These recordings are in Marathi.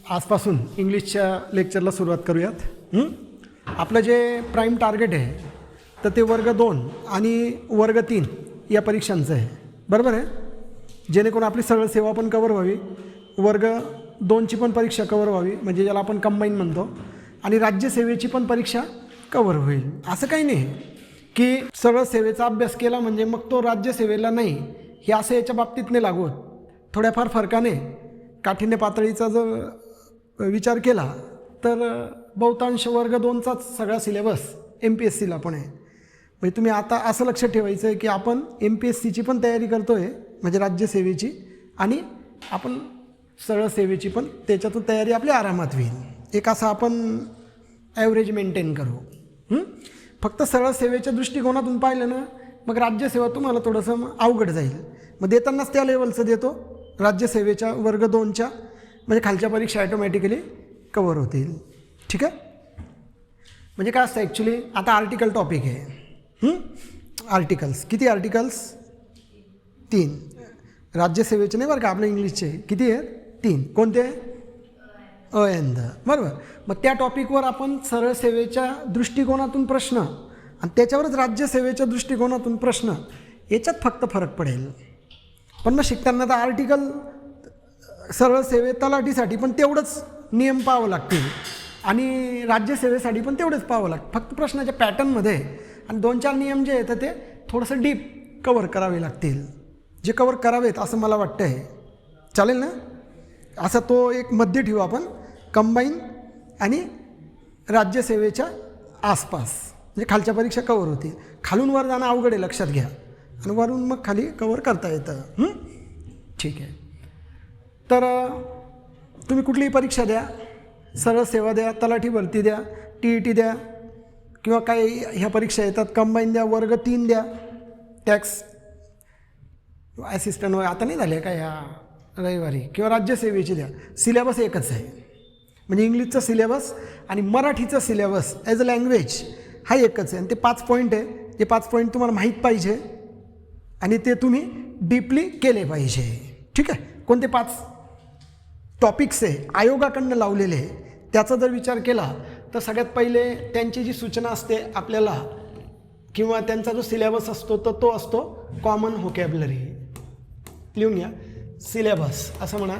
आजपासून इंग्लिशच्या लेक्चरला सुरुवात करूयात. आपलं जे प्राईम टार्गेट आहे तर ते वर्ग 2 आणि वर्ग 3 या परीक्षांचं आहे, बरोबर आहे. जेणेकरून आपली सरळ सेवा पण कवर व्हावी, वर्ग 2ची पण परीक्षा कवर व्हावी, म्हणजे ज्याला आपण कंबाईन म्हणतो, आणि राज्यसेवेची पण परीक्षा कवर होईल. असं काही नाही की सरळ सेवेचा अभ्यास केला म्हणजे मग तो राज्यसेवेला नाही, हे असं याच्या बाबतीत नाही लागू होत. थोड्याफार फरकाने काठिण्य पातळीचा जर विचार केला तर बहुतांश वर्ग 2चाच सगळा सिलेबस MPSCला पण आहे. म्हणजे तुम्ही आता असं लक्षात ठेवायचं आहे की आपण MPSCची पण तयारी करतो आहे, म्हणजे राज्यसेवेची, आणि आपण सरळ सेवेची पण, त्याच्यातून तयारी आपली आरामात होईल. एक असं आपण ॲव्हरेज मेंटेन करू. फक्त सरळ सेवेच्या दृष्टिकोनातून पाहिलं ना, मग राज्यसेवा तुम्हाला थोडंसं अवघड जाईल. मग देतानाच त्या लेवलचं देतो राज्यसेवेच्या वर्ग 2च्या, म्हणजे खालच्या परीक्षा ॲटोमॅटिकली कवर होतील. ठीक आहे. म्हणजे काय असतं ॲक्च्युली, आता आर्टिकल टॉपिक आहे. आर्टिकल्स किती? आर्टिकल्स 3. राज्यसेवेचे नाही बरं का, आपल्या इंग्लिशचे किती आहेत? 3. कोणते? अ एन द, बरोबर. मग त्या टॉपिकवर आपण सरळ सेवेच्या दृष्टिकोनातून प्रश्न आणि त्याच्यावरच राज्यसेवेच्या दृष्टिकोनातून प्रश्न, याच्यात फक्त फरक पडेल. पण मग शिकताना तर आर्टिकल सरळ सेवे तलाठीसाठी पण तेवढंच नियम पाहावं लागतील आणि राज्यसेवेसाठी पण तेवढंच पाहावं लागतं. फक्त प्रश्नाच्या पॅटर्नमध्ये आणि 2-4 नियम जे आहेत ते थोडंसं डीप कवर करावे लागतील, जे कवर करावेत असं मला वाटतं आहे. चालेल ना? असा तो एक मध्य ठेवू आपण, कंबाईन आणि राज्यसेवेच्या आसपास, म्हणजे खालच्या परीक्षा कवर होतील. खालून वर जाणं अवघड आहे, लक्षात घ्या, आणि वरून मग खाली कवर करता येतं. ठीक आहे. तर तुम्ही कुठलीही परीक्षा द्या, सरळ सेवा द्या, तलाठी भरती द्या, TET द्या, किंवा काही ह्या परीक्षा येतात कंबाईन द्या, वर्ग 3 द्या, टॅक्स ॲसिस्टंट आता नाही झाले का ह्या रविवारी, किंवा राज्यसेवेची द्या, सिलेबस एकच आहे. म्हणजे इंग्लिशचा सिलेबस आणि मराठीचा सिलेबस ॲज अ लँग्वेज हा एकच आहे. आणि ते 5 पॉईंट आहे. ते 5 पॉईंट तुम्हाला माहीत पाहिजे आणि ते तुम्ही डीपली केले पाहिजे. ठीक आहे. कोणते 5 टॉपिक्स आहे आयोगाकडनं लावलेले, त्याचा जर विचार केला तर सगळ्यात पहिले त्यांची जी सूचना असते आपल्याला, किंवा त्यांचा जो सिलेबस असतो तर तो असतो कॉमन व्होकॅब्युलरी. लिहून घ्या, सिलेबस असं म्हणा.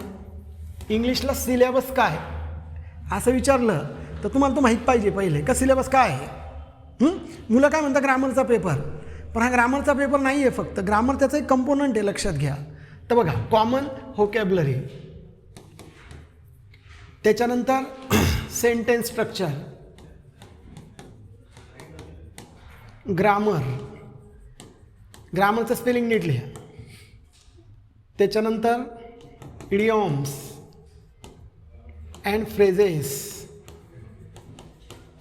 इंग्लिशला सिलेबस काय असं विचारलं तर तुम्हाला तो माहीत पाहिजे पहिले का सिलेबस काय आहे. मुलं काय म्हणतात ग्रामरचा पेपर, पण हा ग्रामरचा पेपर नाही आहे फक्त. ग्रामर त्याचा एक कंपोनंट आहे, लक्षात घ्या. तर बघा, कॉमन व्होकॅब्युलरी, त्याच्यानंतर सेंटेन्स स्ट्रक्चर, ग्रामर, ग्रामरचं स्पेलिंग नीट लिहा. त्याच्यानंतर idioms and phrases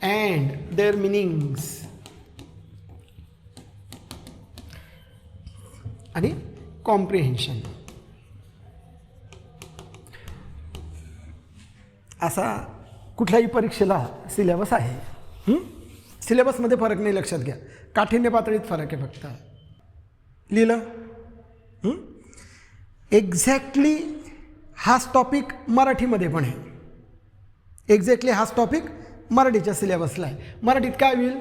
and their meanings, आणि कॉम्प्रिहेन्शन. असा कुठल्याही परीक्षेला सिलेबस आहे. सिलेबसमध्ये फरक नाही, लक्षात घ्या. काठिण्य पातळीत फरक आहे फक्त. लिहिलं? एक्झॅक्टली हाच टॉपिक मराठीमध्ये पण आहे. एक्झॅक्टली हाच टॉपिक मराठीच्या सिलेबसला आहे. मराठीत काय होईल?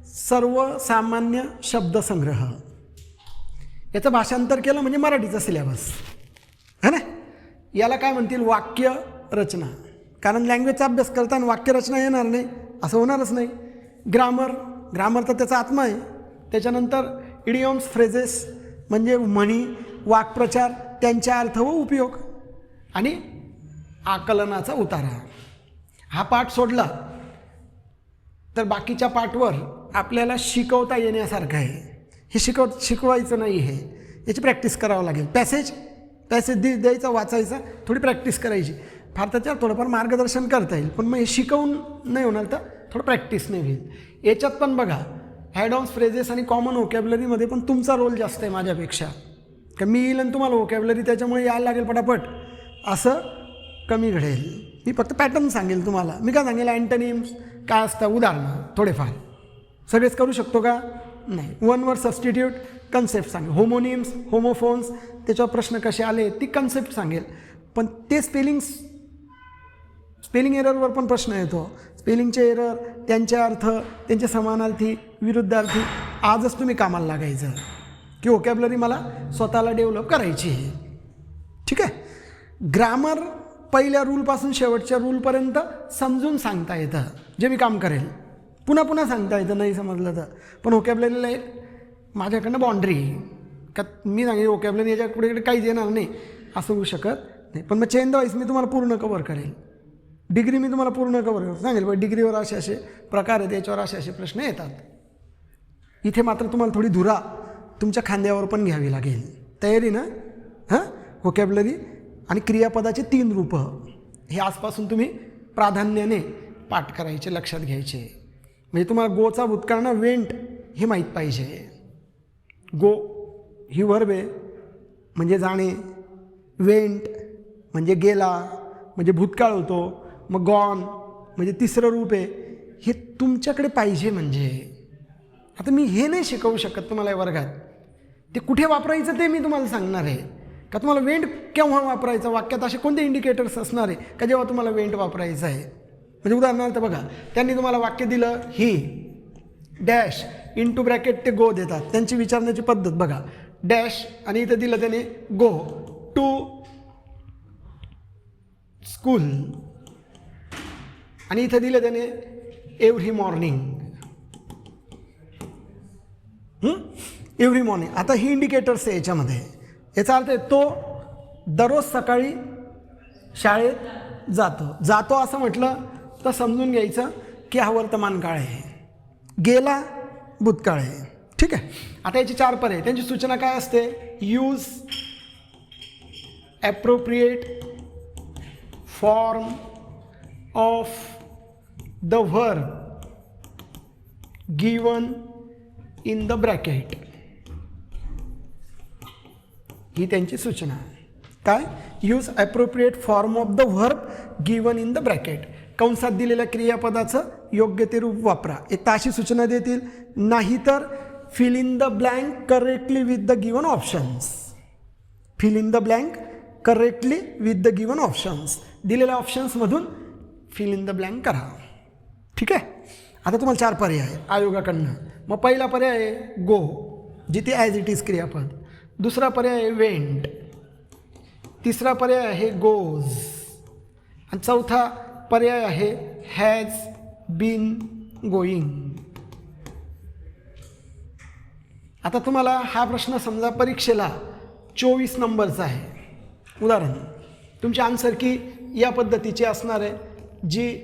सर्वसामान्य शब्दसंग्रह. याचं भाषांतर केलं म्हणजे मराठीचा सिलेबस है ना. याला काय म्हणतील? वाक्य रचना. कारण लँग्वेजचा अभ्यास करताना वाक्यरचना येणार नाही, असं होणारच नाही. ग्रामर, ग्रामर तर त्याचा आत्मा आहे. त्याच्यानंतर इडियॉम्स, फ्रेजेस म्हणजे म्हणी, वाक्प्रचार, त्यांचा अर्थ व उपयोग, आणि आकलनाचा उतारा. हा पाठ सोडला तर बाकीच्या पाठवर आपल्याला शिकवता येण्यासारखं आहे. हे शिकवायचं नाही, हे याची प्रॅक्टिस करावं लागेल. पॅसेज द्यायचा, वाचायचा, थोडी प्रॅक्टिस करायची. फार त्याच्यावर थोडंफार मार्गदर्शन करता येईल, पण मग हे शिकवून नाही होणार, तर थोडं प्रॅक्टिस नाही होईल. याच्यात पण बघा, ॲडॉन्स, फ्रेजेस आणि कॉमन व्होकॅब्युलरीमध्ये पण तुमचा रोल जास्त आहे माझ्यापेक्षा. का मी येईल आणि तुम्हाला व्होकॅब्युलरी त्याच्यामुळे यायला लागेल पटापट, असं कमी घडेल. मी फक्त पॅटर्न सांगेल तुम्हाला. मी काय सांगेल? अँटोनिम्स काय असतं, उदाहरणं थोडेफार. सगळेच करू शकतो का? नाही. 1 वर सबस्टिट्यूट, कन्सेप्ट सांगेल. होमोनिम्स, होमोफोन्स, त्याच्यावर प्रश्न कसे आले ती कन्सेप्ट सांगेल. पण ते स्पेलिंग्स स्पेलिंग एररवर पण प्रश्न येतो. स्पेलिंगचे एरर, त्यांचे अर्थ, त्यांचे समानार्थी, विरुद्धार्थी. आजच तुम्ही कामाला लागायचं की व्होकॅब्युलरी मला स्वतःला डेव्हलप करायची आहे. ठीक आहे. ग्रामर पहिल्या रूलपासून शेवटच्या रूलपर्यंत समजून सांगता येतं, जे मी काम करेल. पुन्हा पुन्हा सांगता येतं नाही समजलं तर. पण व्होकॅब्युलरीला एक माझ्याकडनं बाउंड्री का मी सांगेन व्होकॅब्युलरी याच्या पुढे काहीच येणार नाही असं होऊ शकत नाही. पण मग चेन द वाईस मी तुम्हाला पूर्ण कवर करेल. डिग्री मी तुम्हाला पूर्ण कवर करेल, सांगेल बघ डिग्रीवर असे असे प्रकार आहेत, याच्यावर असे असे प्रश्न येतात. इथे मात्र तुम्हाला थोडी धुरा तुमच्या खांद्यावर पण घ्यावी लागेल. तयारी ना? हां. व्होकॅब्युलरी आणि क्रियापदाचे 3 रूपं हे आजपासून तुम्ही प्राधान्याने पाठ करायचे, लक्षात घ्यायचे. म्हणजे तुम्हाला गोचा भूतकाळ ना वेंट हे माहीत पाहिजे. गो ही वर्ब आहे म्हणजे जाणे, वेंट म्हणजे गेला म्हणजे भूतकाळ होतो, मग गॉन म्हणजे तिसरं रूप आहे. हे तुमच्याकडे पाहिजे. म्हणजे आता मी हे नाही शिकवू शकत तुम्हाला या वर्गात. ते कुठे वापरायचं ते मी तुम्हाला सांगणार आहे. का तुम्हाला वेंट केव्हा वापरायचं, वाक्यात असे कोणते इंडिकेटर्स असणार आहे का जेव्हा तुम्हाला वेंट वापरायचं आहे. म्हणजे उदाहरणार्थ बघा, त्यांनी तुम्हाला वाक्य दिलं ही डॅश इंटू ब्रॅकेट ते गो देतात. त्यांची विचारण्याची पद्धत बघा, डॅश आणि इथं दिलं त्याने गो टू स्कूल आणि इथं दिलं त्याने एव्हरी मॉर्निंग. Every morning. आता ही इंडिकेटर्स आहे याच्यामध्ये. याचा अर्थ आहे तो दररोज सकाळी शाळेत जातो असं म्हटलं तर समजून घ्यायचं की हा वर्तमान काळ आहे, गेला भूतकाळ आहे. ठीक आहे. आता याची 4 पर्याय. त्यांची सूचना काय असते? Use appropriate form of the verb given in the bracket. ही त्यांची सूचना आहे. काय? Use appropriate form of the verb given in the bracket. कंसात दिलेल्या क्रियापदाचं योग्य ते रूप वापरा. एक तर अशी सूचना देतील. नाहीतर fill in the blank correctly with the given options. Fill in the blank correctly with the given options. दिलेल्या ऑप्शन्समधून फिल इन द ब्लँक करा. ठीक आहे. आता तुम्हाला 4 पर्याय आहे आयोगाकडनं. मग पहिला पर्याय आहे गो, जिथे ॲज इट इज क्रियापद. दुसरा पर्याय आहे वेंट. तिसरा पर्याय आहे गोज. आणि चौथा पर्याय आहे हॅज बीन गोईंग. आता तुम्हाला हा प्रश्न समजा परीक्षेला 24 नंबरचा आहे. उदाहरण, तुमची आन्सर की या पद्धतीची असणार आहे, जी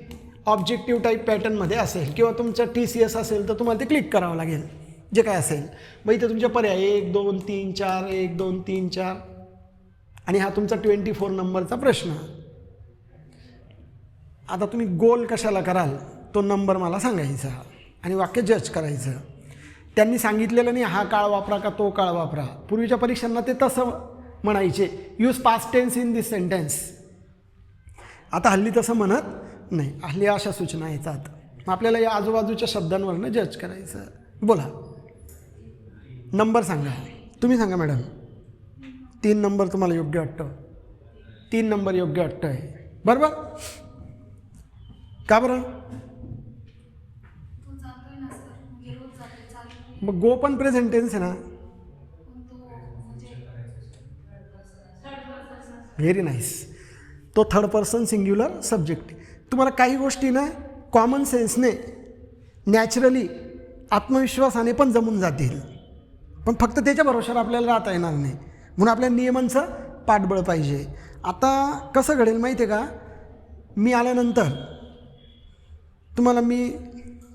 ऑब्जेक्टिव्ह टाईप पॅटर्नमध्ये असेल किंवा तुमचा TCS असेल तर तुम्हाला ते क्लिक करावं लागेल जे काय असेल. मग इथे तुमचे पर्याय 1 2 3 4 1 2 3 4 आणि हा तुमचा 24 नंबरचा प्रश्न. आता तुम्ही गोल कशाला कराल तो नंबर मला सांगायचा आणि वाक्य जज करायचं. त्यांनी सांगितलेलं नाही हा काळ वापरा का तो काळ वापरा. पूर्वीच्या परीक्षांना ते तसं म्हणायचे, use past tense in this sentence. आता हल्ली तसं म्हणत नाही. हल्ली अशा सूचना येतात. मग आपल्याला या आजूबाजूच्या शब्दांवरनं जज करायचं. बोला, नंबर सांगा. तुम्ही सांगा मॅडम. 3 नंबर तुम्हाला योग्य वाटतं? 3 नंबर योग्य वाटतं आहे बरोबर. का बरं? मग गो पण प्रेझेंट टेन्स आहे ना. Very nice. तो थर्ड पर्सन सिंग्युलर सब्जेक्ट. तुम्हाला काही गोष्टी ना कॉमन सेन्सने नॅचरली आत्मविश्वासाने पण जमून जातील, पण फक्त त्याच्या भरोशावर आपल्याला राहता येणार नाही. म्हणून आपल्या नियमांचं पाठबळ पाहिजे. आता कसं घडेल माहिती आहे का, मी आल्यानंतर तुम्हाला मी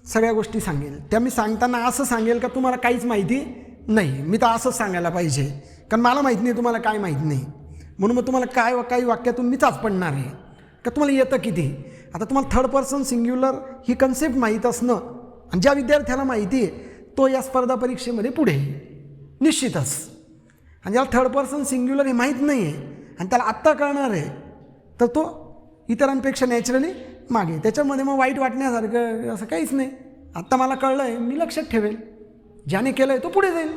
सगळ्या गोष्टी सांगेल. त्या मी सांगताना असं सांगेल का तुम्हाला काहीच माहिती नाही. मी तर असंच सांगायला पाहिजे, कारण मला माहीत नाही तुम्हाला काय माहीत नाही. म्हणून मग तुम्हाला काही वाक्यातून मी चाचपडणार आहे का तुम्हाला येतं किती. आता तुम्हाला थर्ड पर्सन सिंग्युलर ही कन्सेप्ट माहीत असणं आणि ज्या विद्यार्थ्याला माहिती आहे तो या स्पर्धा परीक्षेमध्ये पुढे निश्चितच. आणि ज्याला थर्ड पर्सन सिंग्युलर हे माहीत नाही आहे आणि त्याला आत्ता कळणार आहे तर तो इतरांपेक्षा नॅचरली मागे. त्याच्यामध्ये मग वाईट वाटण्यासारखं असं काहीच नाही. आत्ता मला कळलं आहे, मी लक्षात ठेवेल. ज्याने केलं आहे तो पुढे जाईल,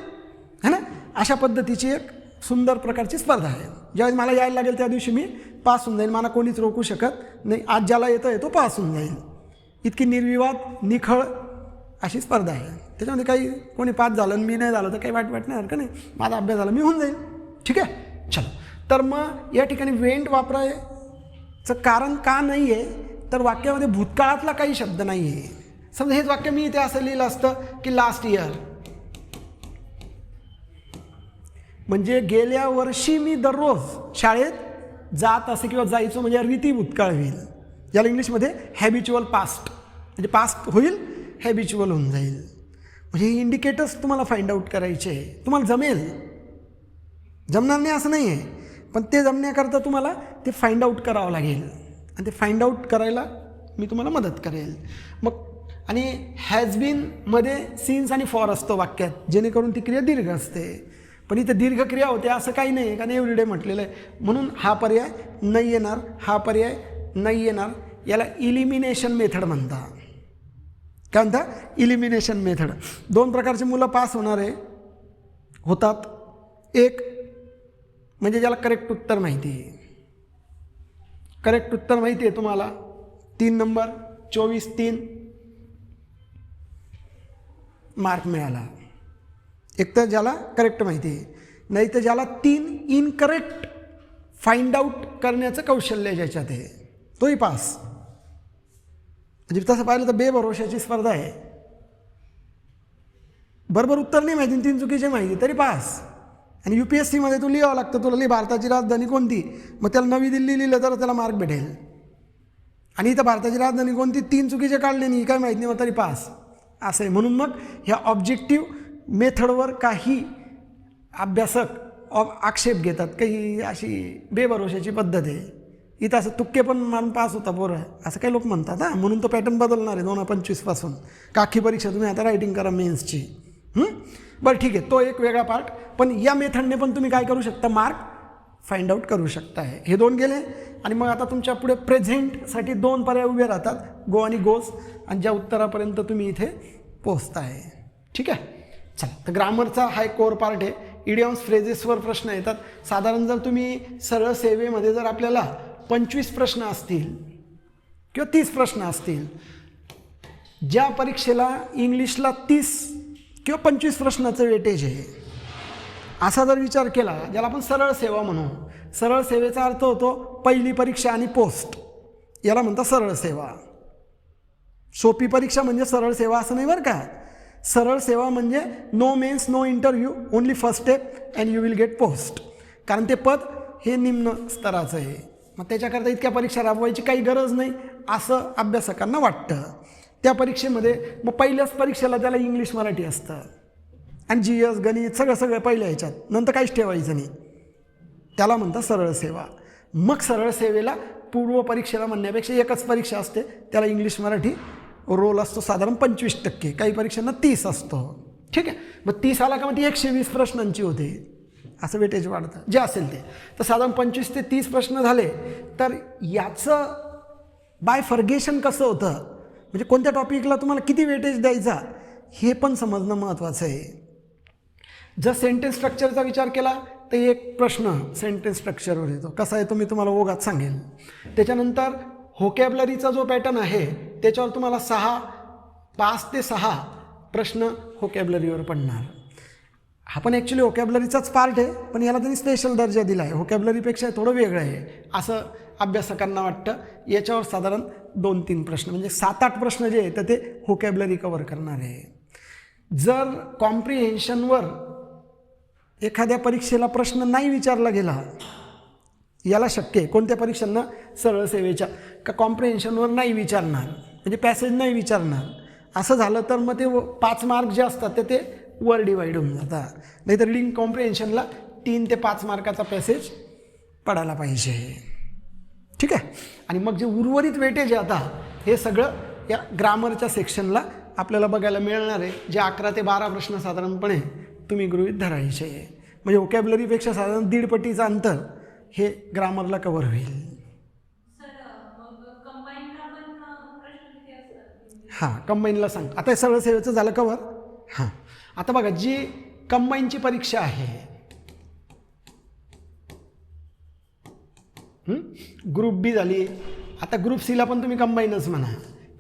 है ना. अशा पद्धतीची एक सुंदर प्रकारची स्पर्धा आहे. ज्यावेळेस मला यायला लागेल त्या दिवशी मी पास होऊन जाईल, मला कोणीच रोखू शकत नाही, आज ज्याला येतं तो पास होऊन जाईल. इतकी निर्विवाद निखळ अशी स्पर्धा आहे. त्याच्यामध्ये काही कोणी पास झालं आणि मी नाही झालं तर काही वाईट नाही हरकत नाही, माझा अभ्यास झाला मी होऊन जाईल. ठीक आहे, चलो. तर मग या ठिकाणी वेंट वापरायचं कारण का नाही आहे, तर वाक्यामध्ये भूतकाळातला काही शब्द नाही आहे. समजा हेच वाक्य मी इथे असं लिहिलं असतं की लास्ट इयर, म्हणजे गेल्या वर्षी मी दररोज शाळेत जात असे किंवा जायचो, म्हणजे रीती भूतकाळ होईल, ज्याला इंग्लिशमध्ये हॅबिच्युअल पास्ट, म्हणजे पास्ट होईल हॅबिच्युअल होऊन जाईल. म्हणजे हे इंडिकेटर्स तुम्हाला फाइंड आउट करायचे आहे. तुम्हाला जमेल, जमणार नाही असं नाही आहे, पण ते जमण्याकरता तुम्हाला ते फाइंड आउट करावं लागेल आणि ते फाइंड आउट करायला मी तुम्हाला मदत करेल. मग आणि हॅज बीनमध्ये सिन्स आणि फॉर असतो वाक्यात, जेणेकरून ती क्रिया दीर्घ असते. पण इथे दीर्घ क्रिया होते असं काही नाही आहे, कारण एव्हरीडे म्हटलेलं आहे. म्हणून हा पर्याय नाही येणार, हा पर्याय नाही येणार. याला इलिमिनेशन मेथड म्हणतात. काय म्हणता? Elimination method. 2 प्रकारचे मुलं पास होणारे होतात. एक म्हणजे ज्याला करेक्ट उत्तर माहिती आहे, करेक्ट उत्तर माहिती आहे तुम्हाला, 3 नंबर 24-3 मार्क मिळाला. एक तर ज्याला करेक्ट माहिती आहे, नाही तर ज्याला 3 इनकरेक्ट फाइंड आउट करण्याचं कौशल्य ज्याच्यात आहे तोही पास. म्हणजे तसं पाहिलं तर बेभरोशाची स्पर्धा आहे. बरोबर उत्तर नाही माहिती, 3 चुकीचे माहिती तरी पास. आणि UPSCमध्ये तू लिहावं लागतं, तुला लिहि भारताची राजधानी कोणती, मग त्याला नवी दिल्ली लिहिलं तर त्याला मार्क भेटेल. आणि इथं भारताची राजधानी कोणती 3 चुकीचे काढले नाही, काय माहीत नाही, मग तरी पास असं आहे. म्हणून मग ह्या ऑब्जेक्टिव्ह मेथडवर काही अभ्यासक आक्षेप घेतात, काही अशी बेभरोशाची पद्धत आहे. इथं असं तुक्के पण मारून पास होता पोरं असं काही लोक म्हणतात. हां, म्हणून तो पॅटर्न बदलणार आहे 2025पासून. काखी परीक्षा तुम्ही आता रायटिंग करा मेन्सची. बरं ठीक आहे, तो एक वेगळा पार्ट. पण या मेथडने पण तुम्ही काय करू शकता, मार्क फाइंड आउट करू शकता. हे 2 गेले. आणि मग आता तुमच्या पुढे प्रेझेंटसाठी 2 पर्याय उभे राहतात, गो आणि गोज, आणि ज्या उत्तरापर्यंत तुम्ही इथे पोचताय. ठीक आहे, चला. तर ग्रामरचा हा एक कोर पार्ट आहे. इडियम्स फ्रेजेसवर प्रश्न येतात. साधारण जर तुम्ही सरळ सेवेमध्ये जर आपल्याला 25 प्रश्न असतील किंवा 30 प्रश्न असतील, ज्या परीक्षेला इंग्लिशला 30 किंवा 25 प्रश्नाचं वेटेज आहे, असा जर विचार केला, ज्याला आपण सरळ सेवा म्हणू. सरळ सेवेचा अर्थ होतो पहिली परीक्षा आणि पोस्ट, याला म्हणतात सरळ सेवा. सोपी परीक्षा म्हणजे सरळ सेवा असं नाही बरं का. सरळ सेवा म्हणजे no mains no interview, only first step and you will get post. कारण ते पद हे निम्न स्तराचं आहे. मग त्याच्याकरता इतक्या परीक्षा राबवायची काही गरज नाही असं अभ्यासकांना वाटतं. त्या परीक्षेमध्ये मग पहिल्याच परीक्षेला त्याला इंग्लिश मराठी असतं आणि GS गणित सगळं पहिल्या ह्याच्यात, नंतर काहीच ठेवायचं नाही. त्याला म्हणतात सरळ सेवा. मग सरळ सेवेला पूर्व परीक्षेला म्हणण्यापेक्षा एकच परीक्षा असते, त्याला इंग्लिश मराठी रोल असतो साधारण 25%, काही परीक्षांना 30 असतो. ठीक आहे, मग 30 आला का मग ती 120 प्रश्नांची होते, असं वेटेज वाढतं जे असेल ते. तर साधारण 25 ते 30 प्रश्न झाले. तर याचं बायफर्गेशन कसं होतं, म्हणजे कोणत्या टॉपिकला तुम्हाला किती वेटेज द्यायचा हे पण समजणं महत्त्वाचं आहे. जर सेंटेन्स स्ट्रक्चरचा विचार केला तर एक प्रश्न सेंटेन्स स्ट्रक्चरवर येतो. कसा येतो मी तुम्हाला ओघात सांगेन. त्याच्यानंतर व्होकॅबलरीचा जो पॅटर्न आहे त्याच्यावर तुम्हाला 5 ते 6 प्रश्न व्होकॅबलरीवर पडणार. हा पण ॲक्च्युली व्होकॅबलरीचाच पार्ट आहे, पण याला त्यांनी स्पेशल दर्जा दिला आहे. व्होकॅबलरीपेक्षा थोडं वेगळं आहे असं अभ्यासकांना वाटतं. याच्यावर साधारण 2-3 प्रश्न म्हणजे 7-8 प्रश्न जे आहेत ते व्होकॅबलरी कवर करणार आहे. जर कॉम्प्रिहेन्शनवर एखाद्या परीक्षेला प्रश्न नाही विचारला गेला, याला शक्य आहे कोणत्या परीक्षांना, सरळ सेवेच्या, का कॉम्प्रिहेन्शनवर नाही विचारणार, म्हणजे पॅसेज नाही विचारणार. असं झालं तर मग ते 5 मार्क जे असतात ते वर डिवाईड होऊन जातात. नाही तर रिडिंग कॉम्प्रिहेन्शनला 3 ते 5 मार्काचा पॅसेज पडायला पाहिजे. ठीक आहे, आणि मग जे उर्वरित वेटेज आहे आता हे सगळं या ग्रामरच्या सेक्शनला आपल्याला बघायला मिळणार आहे, जे 11 ते 12 प्रश्न साधारणपणे तुम्ही गृहीत धरायचे. म्हणजे व्होकॅबलरीपेक्षा साधारण 1.5 पटीचं अंतर हे ग्रामरला कव्हर होईल. हां, कंबाईनला सांग. आता हे सरळ सेवेचं झालं कव्हर. हां, आता बघा जी कंबाईनची परीक्षा आहे ग्रुप बी झाली, आता ग्रुप सीला पण तुम्ही कंबाईनच म्हणा,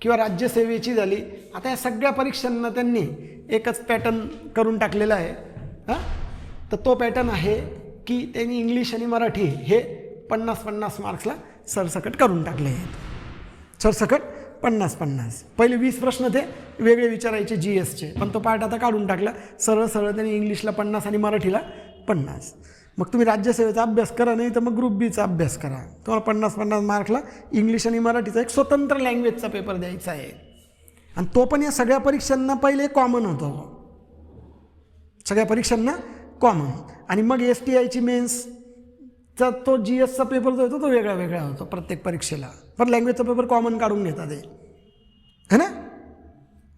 किंवा राज्यसेवेची झाली. आता या सगळ्या परीक्षांना त्यांनी एकच पॅटर्न करून टाकलेला आहे. हां, तर तो पॅटर्न आहे की त्यांनी इंग्लिश आणि मराठी हे 50-50 मार्क्सला सरसकट करून टाकले आहेत. सरसकट 50-50. पहिले 20 प्रश्न ते वेगळे विचारायचे GSचे, पण तो पार्ट आता काढून टाकला. सरळ सरळ त्यांनी इंग्लिशला 50 आणि मराठीला 50. मग तुम्ही राज्यसेवेचा अभ्यास करा, नाही तर मग ग्रुप बीचा अभ्यास करा. तुम्हाला 50-50 मार्कला इंग्लिश आणि मराठीचा एक स्वतंत्र लँग्वेजचा पेपर द्यायचा आहे. आणि तो पण या सगळ्या परीक्षांना पहिले कॉमन होतो, सगळ्या परीक्षांना कॉमन. आणि मग STIची मेन्सचा तो GSचा पेपर जो होतो तो वेगळा वेगळा होतो प्रत्येक परीक्षेला, पण लँग्वेजचा पेपर कॉमन काढून घेतात ते, है ना.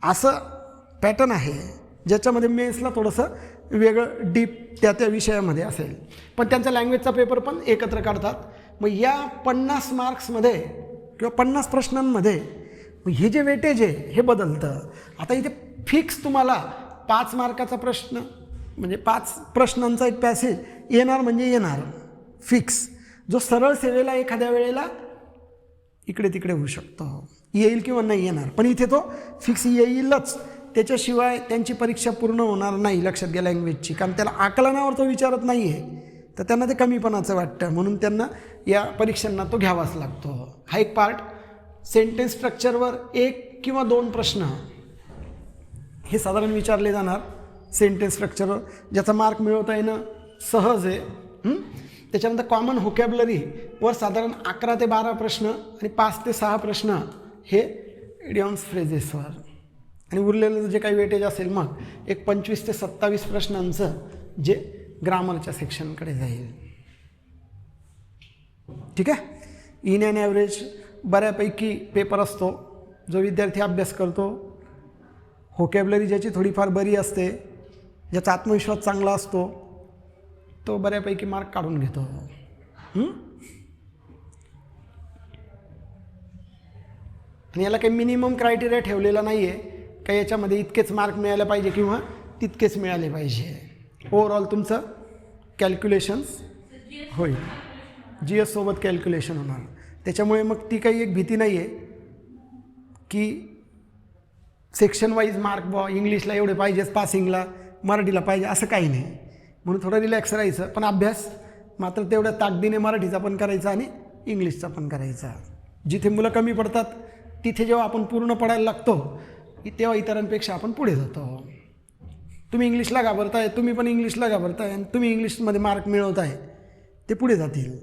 असं पॅटर्न आहे ज्याच्यामध्ये मेन्सला थोडंसं वेगळं डीप त्या विषयामध्ये असेल, पण त्यांचा लँग्वेजचा पेपर पण एकत्र काढतात. मग या 50 मार्क्समध्ये किंवा 50 प्रश्नांमध्ये हे जे वेटेज आहे हे बदलतं. आता इथे फिक्स तुम्हाला 5 मार्काचा प्रश्न म्हणजे 5 प्रश्नांचा एक पॅसेज येणार म्हणजे येणार फिक्स, जो सरळ सेवेला एखाद्या वेळेला इकडे तिकडे होऊ शकतो, येईल किंवा नाही येणार, पण इथे तो फिक्स येईलच. त्याच्याशिवाय त्यांची परीक्षा पूर्ण होणार नाही, लक्षात घ्या लँग्वेजची, कारण त्याला आकलनावर तो विचारत नाही आहे, तर त्यांना ते कमीपणाचं वाटतं, म्हणून त्यांना या परीक्षांना तो घ्यावाच लागतो. हा एक पार्ट. सेंटेन्स स्ट्रक्चरवर 1 किंवा 2 प्रश्न हे साधारण विचारले जाणार सेंटेन्स स्ट्रक्चरवर, ज्याचा मार्क मिळवता येणं सहज आहे. त्याच्यानंतर कॉमन व्होकॅब्युलरीवर साधारण 11 ते 12 प्रश्न आणि 5 ते 6 प्रश्न हे इडियम्स फ्रेजेसवर, आणि उरलेलं जे काही वेटेज असेल मग एक 25 ते 27 प्रश्नांचं जे ग्रामरच्या सेक्शनकडे जाईल. ठीक आहे. इन अँड ॲव्हरेज बऱ्यापैकी पेपर असतो, जो विद्यार्थी अभ्यास करतो, व्होकॅब्युलरी ज्याची थोडीफार बरी असते, ज्याचा आत्मविश्वास चांगला असतो, तो बऱ्यापैकी मार्क काढून घेतो. आणि याला काही मिनिमम क्रायटेरिया ठेवलेला नाही आहे का याच्यामध्ये इतकेच मार्क मिळाले पाहिजे किंवा तितकेच मिळाले पाहिजे. ओव्हरऑल तुमचं कॅल्क्युलेशन्स होईल, GS सोबत कॅल्क्युलेशन होणार. त्याच्यामुळे मग ती काही एक भीती नाही आहे की सेक्शन वाईज मार्क इंग्लिशला एवढे पाहिजेच, पासिंगला मराठीला पाहिजे, असं काही नाही. म्हणून थोडं रिलॅक्स राहायचं, पण अभ्यास मात्र तेवढ्या ताकदीने मराठीचा पण करायचा आणि इंग्लिशचा पण करायचा. जिथे मुलं कमी पडतात तिथे जेव्हा आपण पूर्ण पडायला लागतो तेव्हा इतरांपेक्षा आपण पुढे जातो. तुम्ही इंग्लिशला घाबरताय, तुम्ही पण इंग्लिशला घाबरताय, आणि तुम्ही इंग्लिशमध्ये मार्क मिळवताय, ते पुढे जातील.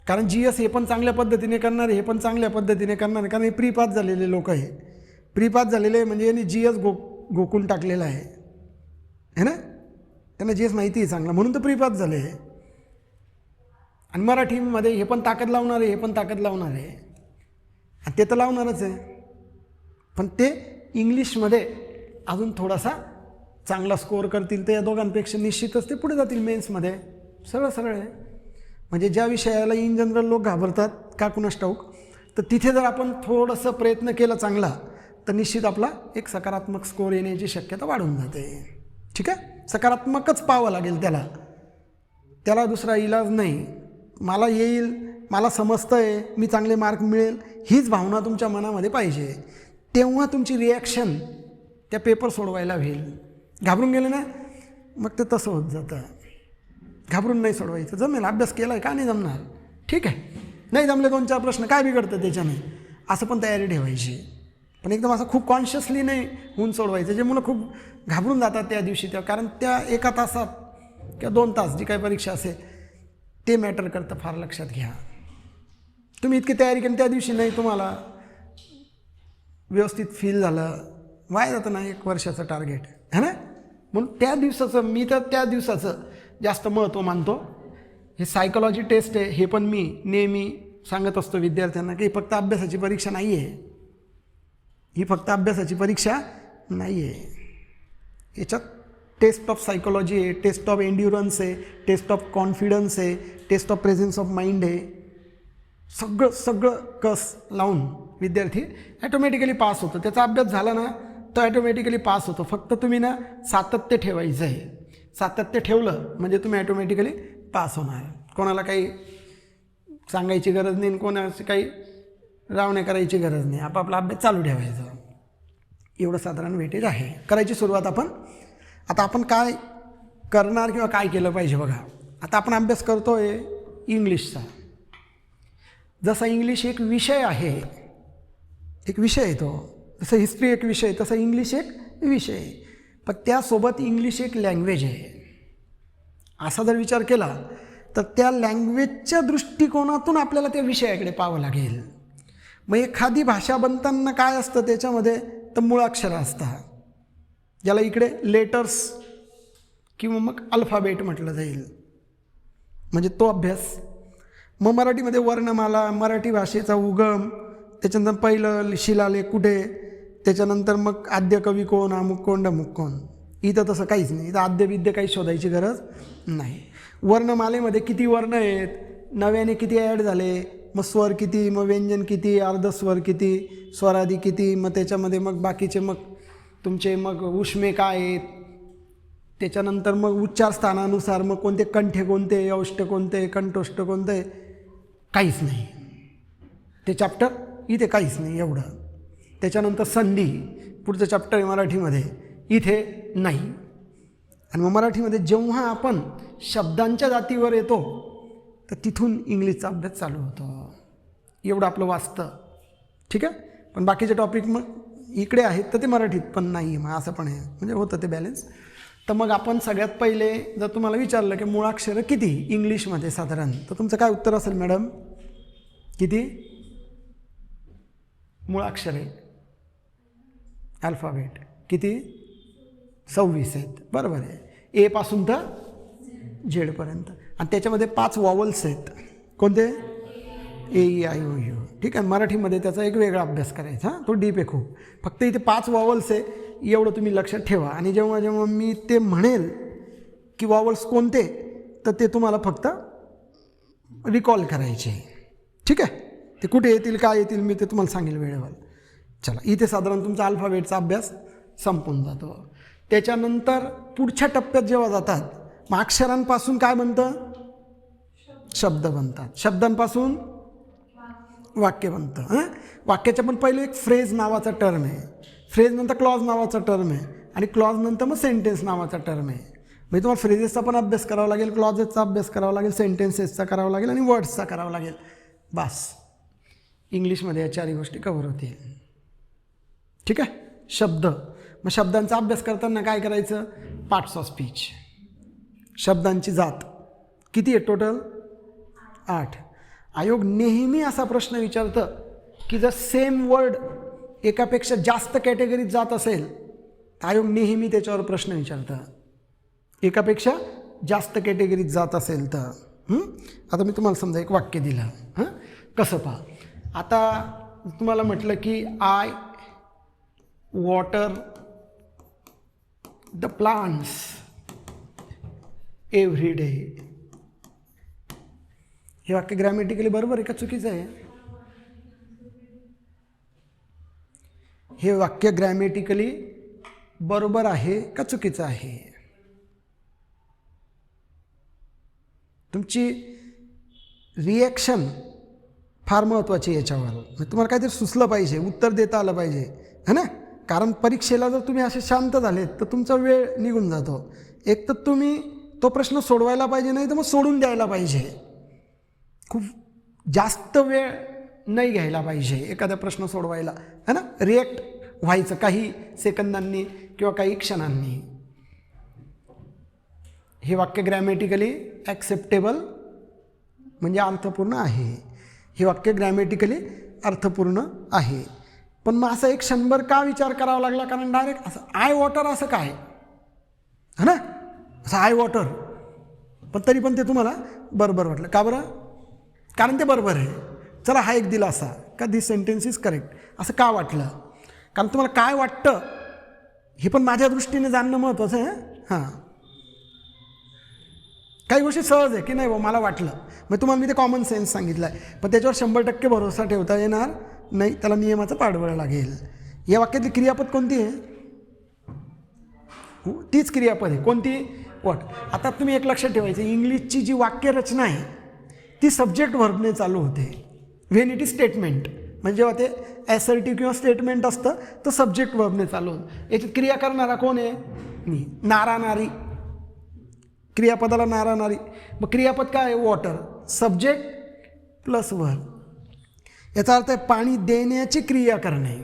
कारण GS हे पण चांगल्या पद्धतीने करणारे, हे पण चांगल्या पद्धतीने करणारे, कारण हे प्रीपास झालेले लोक आहे. प्रीपास झालेले म्हणजे यांनी GS गोकून टाकलेला आहे ना, त्यांना GS माहिती आहे चांगला, म्हणून तर प्रीपास झाले. आणि मराठीमध्ये हे पण ताकद लावणार आहे, हे पण ताकद लावणार आहे, आणि ते तर लावणारच आहे, पण ते इंग्लिशमध्ये अजून थोडासा चांगला स्कोअर करतील, तर या दोघांपेक्षा निश्चितच ते पुढे जातील मेन्समध्ये. सरळ सरळ आहे. म्हणजे ज्या विषयाला इन जनरल लोक घाबरतात का कुणास ठाऊक, तर तिथे जर आपण थोडंसं प्रयत्न केला चांगला, तर निश्चित आपला एक सकारात्मक स्कोअर येण्याची शक्यता वाढून जाते. ठीक आहे. सकारात्मकच पाहावं लागेल त्याला दुसरा इलाज नाही. मला येईल, मला समजतं आहे, मी चांगले मार्क मिळेल, हीच भावना तुमच्या मनामध्ये पाहिजे. तेव्हा तुमची रिॲक्शन त्या पेपर सोडवायला होईल. घाबरून गेले ना, मग ते तसं होत जातं. घाबरून नाही सोडवायचं. जमेल, अभ्यास केला आहे का, नाही जमणार, ठीक आहे, नाही जमले 2-4 प्रश्न, काय बिघडतं त्याच्याने, असं पण तयारी ठेवायची. पण एकदम असं खूप कॉन्शियसली नाही होऊन सोडवायचं. जे मुलं खूप घाबरून जातात त्या दिवशी, कारण त्या 1 तासात किंवा 2 तास जी काही परीक्षा असेल ते मॅटर करतं, फार लक्षात घ्या. तुम्ही इतकी तयारी केली, त्या दिवशी नाही तुम्हाला व्यवस्थित फील झालं, वाया जातं ना 1 वर्षाचं टार्गेट, है ना. म्हणून त्या दिवसाचं, मी तर त्या दिवसाचं जास्त महत्त्व मानतो. हे सायकोलॉजी टेस्ट आहे, हे पण मी नेहमी सांगत असतो विद्यार्थ्यांना की फक्त अभ्यासाची परीक्षा नाही आहे, ही फक्त अभ्यासाची परीक्षा नाही आहे. याच्यात टेस्ट ऑफ सायकोलॉजी आहे, टेस्ट ऑफ एन्ड्युरन्स आहे, टेस्ट ऑफ कॉन्फिडन्स आहे, test of presence of mind आहे. सगळं कस लावून विद्यार्थी ॲटोमॅटिकली पास होतो. त्याचा अभ्यास झाला ना तर ॲटोमॅटिकली पास होतो. फक्त तुम्ही ना सातत्य ठेवायचं आहे. सातत्य ठेवलं म्हणजे तुम्ही ॲटोमॅटिकली पास होणार. कोणाला काही सांगायची गरज नाही, कोणाची काही रावण्या करायची गरज नाही, आपापला अभ्यास चालू ठेवायचा. एवढं साधारण वेटेज आहे. करायची सुरुवात आपण. आता आपण काय करणार किंवा काय केलं पाहिजे बघा. आता आपण अभ्यास करतो आहे इंग्लिशचा. जसा इंग्लिश एक विषय आहे, एक विषय आहे तो, जसं हिस्ट्री एक विषय आहे तसं इंग्लिश एक विषय आहे, पण त्यासोबत इंग्लिश एक लँग्वेज आहे. असा जर विचार केला तर त्या लँग्वेजच्या दृष्टिकोनातून आपल्याला त्या विषयाकडे पाहावं लागेल. मग एखादी भाषा बनताना काय असतं त्याच्यामध्ये, तर मुळाक्षरं असतात, ज्याला इकडे लेटर्स किंवा मग अल्फाबेट म्हटलं जाईल, म्हणजे तो अभ्यास. मग मराठीमध्ये वर्णमाला, मराठी भाषेचा उगम, त्याच्यानंतर पहिलं शिलालेख कुठे, त्याच्यानंतर मग आद्य कवी कोण, अमुक कोण डमुक कोण. इथं तसं काहीच नाही, इथं आद्यविद्य काही शोधायची गरज नाही. वर्णमालेमध्ये किती वर्ण आहेत, नव्याने किती ॲड झाले, मग स्वर किती, मग व्यंजन किती, अर्धस्वर किती, स्वरादी किती, मग त्याच्यामध्ये मग बाकीचे मग तुमचे मग उष्मे काय आहेत, त्याच्यानंतर मग उच्चार स्थानानुसार मग कोणते कंठे कोणते, औष्ठ कोणते, कंठोष्ठ कोणते, काहीच नाही. ते चॅप्टर इथे काहीच नाही एवढं. त्याच्यानंतर संधी पुढचं चॅप्टर आहे मराठीमध्ये, इथे नाही. आणि मग मराठीमध्ये जेव्हा आपण शब्दांच्या जातीवर येतो तर तिथून इंग्लिशचा अभ्यास चालू होतो. एवढं आपलं वाचतं, ठीक आहे. पण बाकीचे टॉपिक मग इकडे आहेत तर ते मराठीत पण नाही, मग असं पण आहे, म्हणजे होतं ते बॅलन्स. तर मग आपण सगळ्यात पहिले जर तुम्हाला विचारलं की मुळाक्षरं किती इंग्लिशमध्ये साधारण, तर तुमचं काय उत्तर असेल मॅडम? किती मुळाक्षरे, अल्फाबेट किती? 26 आहेत, बरोबर आहे. ए पासून तर झेडपर्यंत. आणि त्याच्यामध्ये 5 वॉवल्स आहेत. कोणते? ए ई आय ओ यू, ठीक आहे. मराठीमध्ये त्याचा एक वेगळा अभ्यास करायचा, तो डीप आहे खूप. फक्त इथे 5 वॉवल्स आहे, एवढं तुम्ही लक्षात ठेवा. आणि जेव्हा जेव्हा मी ते म्हणेल की वॉवल्स कोणते, तर ते तुम्हाला फक्त रिकॉल करायचे, ठीक आहे. ते कुठे येतील, काय येतील, मी ते तुम्हाला सांगेल वेळेवर. चला, इथे साधारण तुमचा अल्फाबेटचा अभ्यास संपून जातो. त्याच्यानंतर पुढच्या टप्प्यात जेव्हा जातात, मग अक्षरांपासून काय बनतं? शब्द बनतात. शब्दांपासून वाक्य बनतं. वाक्याच्या पण पहिले एक फ्रेज नावाचा टर्म आहे, फ्रेज नंतर क्लॉज नावाचा टर्म आहे, आणि क्लॉज नंतर मग सेंटेन्स नावाचा टर्म आहे. म्हणजे तुम्हाला फ्रेजेसचा पण अभ्यास करावा लागेल, क्लॉजेसचा अभ्यास करावा लागेल, सेंटेन्सेसचा करावा लागेल आणि वर्ड्सचा करावा लागेल. बस, इंग्लिशमध्ये या 4 गोष्टी कव्हर होतील, ठीक आहे. शब्द, मग शब्दांचा अभ्यास करताना काय करायचं? पार्ट्स ऑफ स्पीच, शब्दांची जात किती आहे टोटल? 8. आयोग नेहमी असा प्रश्न विचारतं की जर सेम वर्ड एकापेक्षा जास्त कॅटेगरीत जात असेल तर आयोग नेहमी त्याच्यावर प्रश्न विचारतं. एकापेक्षा जास्त कॅटेगरीत जात असेल तर. आता मी तुम्हाला समजा एक वाक्य दिलं, कसं पहा. आता तुम्हाला म्हटलं की I water the plants every day. हे वाक्य ग्रॅमॅटिकली बरोबर आहे का चुकीचं आहे? हे वाक्य ग्रॅमॅटिकली बरोबर आहे का चुकीचं आहे? तुमची रिॲक्शन फार महत्त्वाची याच्यावर. तुम्हाला काहीतरी सुचलं पाहिजे, उत्तर देता आलं पाहिजे, है ना. कारण परीक्षेला जर तुम्ही असे शांत झालेत तर तुमचा वेळ निघून जातो. एक तर तुम्ही तो प्रश्न सोडवायला पाहिजे, नाही तर मग सोडून द्यायला पाहिजे. खूप जास्त वेळ नाही घ्यायला पाहिजे एखादा प्रश्न सोडवायला, है ना. रिॲक्ट व्हायचं काही सेकंदांनी किंवा काही क्षणांनी. हे वाक्य ग्रॅमॅटिकली ॲक्सेप्टेबल म्हणजे अर्थपूर्ण आहे. हे वाक्य ग्रॅमॅटिकली अर्थपूर्ण आहे. पण मग असं एक क्षणभर का विचार करावा लागला? कारण डायरेक्ट असं आय वॉटर असं काय, है ना, असं आय वॉटर, पण तरी पण ते तुम्हाला बरोबर वाटलं. का बरं? कारण ते बरोबर आहे. चला हा एक दिला असा का दिस सेंटेन्स इज करेक्ट, असं का वाटलं? कारण तुम्हाला काय वाटतं हे पण माझ्या दृष्टीने जाणणं महत्त्वाचं आहे. हां, काही गोष्टी सहज आहे की नाही मला वाटलं, मग तुम्हाला मी ते कॉमन सेन्स सांगितलं आहे, पण त्याच्यावर 100% भरोसा ठेवता येणार नाही, त्याला नियमाचं पाठबळ लागेल. या वाक्यातली क्रियापद कोणती आहे? तीच क्रियापद आहे. कोणती? वॉट. आता तुम्ही एक लक्षात ठेवायचं, इंग्लिशची जी वाक्यरचना आहे ती सब्जेक्ट व्हर्बने चालू होते. व्हेन इट इज स्टेटमेंट, म्हणजे जेव्हा ते ॲसर्टिव्ह किंवा स्टेटमेंट असतं तर सब्जेक्ट व्हर्बने चालू होतं. याच्यात क्रिया करणारा कोण आहे? मी. नारा नारी, क्रियापदाला नारा नारी. मग क्रियापद काय आहे? वॉटर. Subject plus verb. याचा अर्थ आहे पाणी देण्याची क्रिया करणे,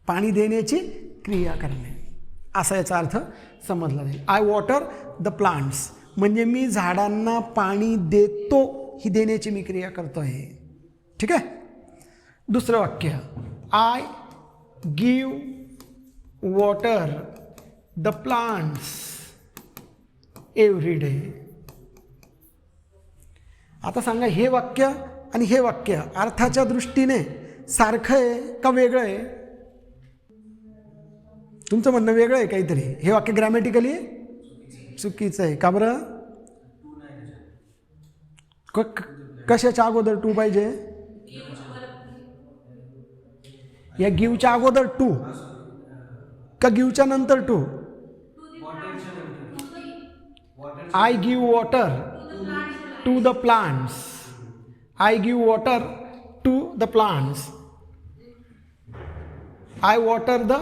पाणी देण्याची क्रिया करणे, असा याचा अर्थ समजला जाईल. आय वॉटर द प्लांट्स, म्हणजे मी झाडांना पाणी देतो, ही देण्याची मी क्रिया करतो आहे. ठीक आहे. दुसरं वाक्य, I give water the plants every day. आता सांगा, हे वाक्य आणि हे वाक्य अर्थाच्या दृष्टीने सारखं आहे का वेगळं आहे? तुमचं म्हणणं वेगळं आहे काहीतरी. हे वाक्य ग्रॅमॅटिकली चुकीचं आहे. का बरं? कशाच्या अगोदर टू पाहिजे? या गिवच्या अगोदर टू का गिवच्या नंतर to? I give water to the plants. I give water to the plants. I water the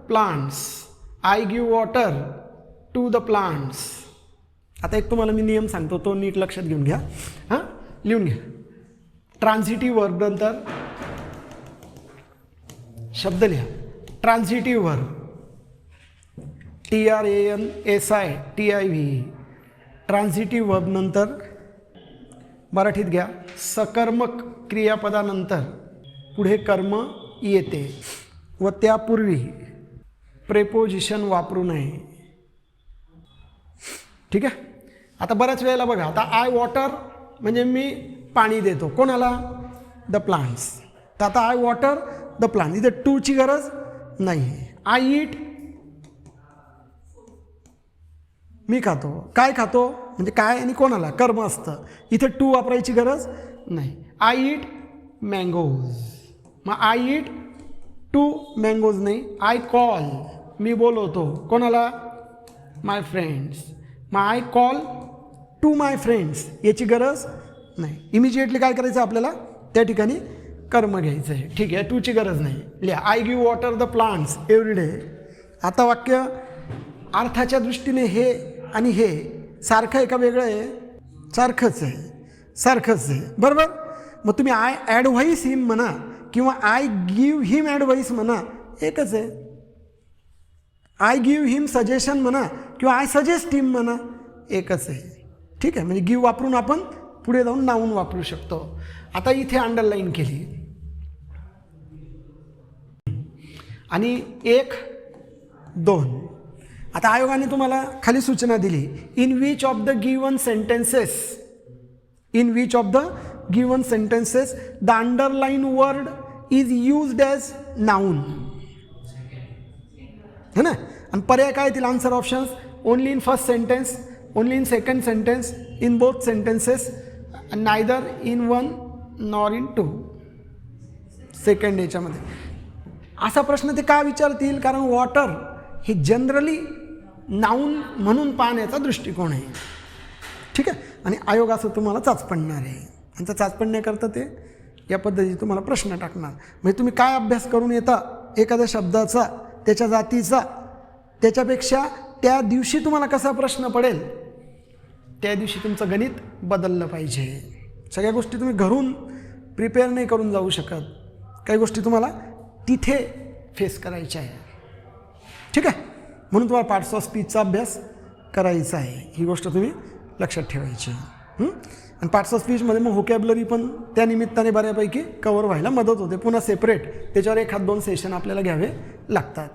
plants. I give water to the plants. आता एक तुम्हाला मी नियम सांगतो, तो नीट लक्षात घेऊन घ्या. हां, लिहून घ्या. ट्रान्झिटिव्ह वर्ब नंतर शब्द लिहा. ट्रान्झिटिव्ह वर्ब TRANSITIVE. ट्रान्झिटिव्ह वर्ब नंतर मराठीत घ्या, सकर्मक क्रियापदानंतर पुढे कर्म येते व त्यापूर्वी प्रेपोजिशन वापरू नये. ठीक आहे. आता बऱ्याच वेळेला बघा, आता आय वॉटर म्हणजे मी पाणी देतो कोणाला? The plants. तर आता आय वॉटर द प्लांट, इथे टूची गरज नाही. आय ईट, मी खातो. काय खातो म्हणजे काय आणि कोणाला? कर्म असतं. इथे टू वापरायची गरज नाही. आय ईट मँगोज, मग आय ईट टू मँगोज नाही. आय कॉल, मी बोलवतो कोणाला? My friends. मग I call to my friends, याची गरज नाही. इमिजिएटली काय करायचं आपल्याला? त्या ठिकाणी कर्म घ्यायचं आहे. ठीक आहे, टूची गरज नाही. लिहा, I give water the plants every day. आता वाक्य अर्थाच्या दृष्टीने हे आणि हे सारखं आहे का वेगळं आहे? सारखंच आहे, सारखंच आहे. बरोबर. मग तुम्ही आय ॲडव्हाइस हिम म्हणा किंवा आय गिव्ह हिम ॲडव्हाइस म्हणा, एकच आहे. आय गिव्ह हिम सजेशन म्हणा किंवा आय सजेस्ट हिम म्हणा, एकच आहे. ठीक आहे. म्हणजे गिव्ह वापरून आपण पुढे जाऊन नाऊन वापरू शकतो. आता इथे अंडरलाईन केली आणि 1, 2. आता आयोगाने तुम्हाला खाली सूचना दिली, in which of the given sentences, in which of the given sentences the underline word is used as noun. है ना. आणि पर्याय काय येतील? Answer options, only in first sentence, only in second sentence, in both sentences, neither in one nor in two. Second याच्यामध्ये असा प्रश्न ते का विचारतील? कारण वॉटर हे जनरली नाऊन म्हणून पाहण्याचा दृष्टिकोन आहे. ठीक आहे. आणि आयोग असं तुम्हाला चाचपडणार आहे. आणि त्या चाचपडण्याकरता ते या पद्धतीने तुम्हाला प्रश्न टाकणार. म्हणजे तुम्ही काय अभ्यास करून येता एखाद्या शब्दाचा, त्याच्या जातीचा, त्याच्यापेक्षा त्या दिवशी तुम्हाला कसा प्रश्न पडेल त्या दिवशी तुमचं गणित बदललं पाहिजे. सगळ्या गोष्टी तुम्ही घरून प्रिपेअर नाही करून जाऊ शकत. काही गोष्टी तुम्हाला तिथे फेस करायच्या आहे. ठीक आहे. म्हणून तुम्हाला पार्ट्स ऑफ स्पीचचा अभ्यास करायचा आहे. ही गोष्ट तुम्ही लक्षात ठेवायची. आणि पार्ट्स ऑफ स्पीचमध्ये मग व्होकॅब्युलरी पण त्या निमित्ताने बऱ्यापैकी कवर व्हायला मदत होते. पुन्हा सेपरेट त्याच्यावर 1-2 सेशन आपल्याला घ्यावे लागतात.